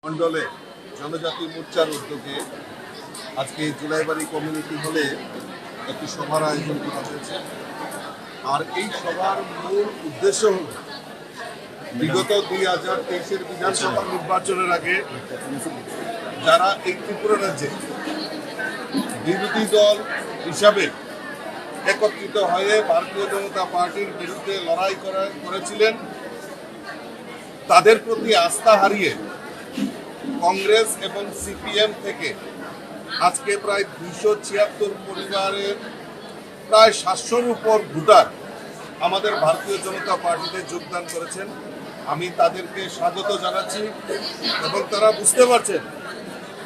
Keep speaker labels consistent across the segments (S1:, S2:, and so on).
S1: মন্ডলে জনজাতি মোর্চার উদ্যোগে আজকে জুলাইবাড়ি কমিউনিটি হলে একটি সভার আয়োজন করা হয়েছে। আর এই সভার মূল উদ্দেশ্য হল বিগত 2023-এর বিধানসভা নির্বাচনের আগে যারা এই ত্রিপুরা রাজ্যে বিরোধী দল হিসাবে একত্রিত হয়ে ভারতীয় জনতা পার্টির বিরুদ্ধে লড়াই করেছিলেন, তাদের প্রতি আস্থা হারিয়ে কংগ্রেস এবং সিপিএম থেকে আজকে প্রায় 276 পরিবারের প্রায় 700-র উপর ভোটার আমাদের ভারতীয় জনতা পার্টিতে যোগদান করেছেন। আমি তাদেরকে স্বাগত জানাচ্ছি এবং তারা বুঝতে পারছেন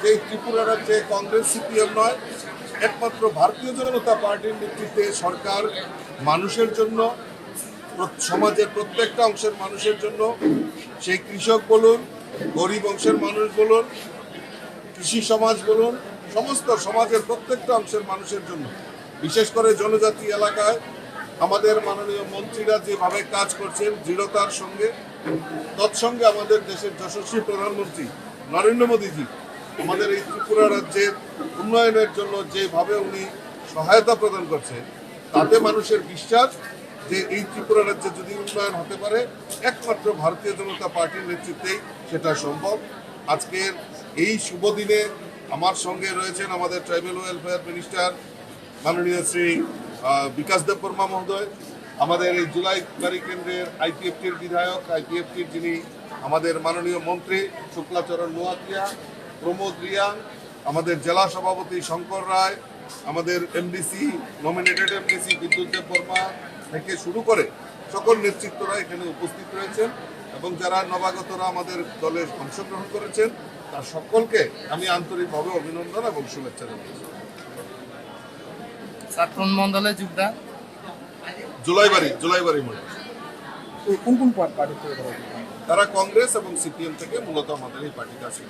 S1: যে ত্রিপুরা রাজ্যে কংগ্রেস সিপিএম নয়, একমাত্র ভারতীয় জনতা পার্টির নেতৃত্বে সরকার মানুষের জন্য, সমাজের প্রত্যেকটা অংশের মানুষের জন্য, সেই কৃষক বলুন, গরিব অংশের মানুষ বলুন, কৃষি সমাজ বলুন, সমস্ত সমাজের প্রত্যেকটা অংশের মানুষের জন্য, বিশেষ করে জনজাতি এলাকায় আমাদের মাননীয় মন্ত্রীরা যেভাবে কাজ করছেন দৃঢ়তার সঙ্গে, তৎসঙ্গে আমাদের দেশের যশস্বী প্রধানমন্ত্রী নরেন্দ্র মোদীজি আমাদের এই ত্রিপুরা রাজ্যের উন্নয়নের জন্য যেভাবে উনি সহায়তা প্রদান করছেন, তাতে মানুষের বিশ্বাস যে এই ত্রিপুরা রাজ্যে যদি উন্নয়ন হতে পারে একমাত্র ভারতীয় জনতা পার্টির নেতৃত্বেই সেটা সম্ভব। আজকের এই শুভ দিনে আমার সঙ্গে রয়েছেন আমাদের ট্রাইবাল ওয়েলফেয়ার মিনিস্টার মাননীয় শ্রী বিকাশ দেববর্মা মহোদয়, আমাদের এই জুলাইবাড়ি কেন্দ্রের আইপিএফটির বিধায়ক, আইপিএফটির যিনি আমাদের মাননীয় মন্ত্রী শুক্লাচরণ নোয়াতিয়া, প্রমোদ রিয়াং, আমাদের জেলা সভাপতি শঙ্কর রায়, আমাদের এমডিসি নমিনেটেড এমডিসি বিদ্যুৎ দেববর্মা থেকে শুরু করে সকল নেতৃত্বরা এখানে উপস্থিত রয়েছেন এবং যারা নবাগতরা আমাদের দলে অংশগ্রহণ করেছেন তার সকলকে আমি আন্তরিকভাবে অভিনন্দন এবং শুভেচ্ছা জানাচ্ছি।
S2: কোন মন্ডলে যোগদান?
S1: জুলাইবাড়ি মন্ডল।
S3: কোন কোন পার্টি থেকে
S1: তারা কংগ্রেস এবং সিপিএম থেকে মূলত আমাদের এই পার্টিতে আসে।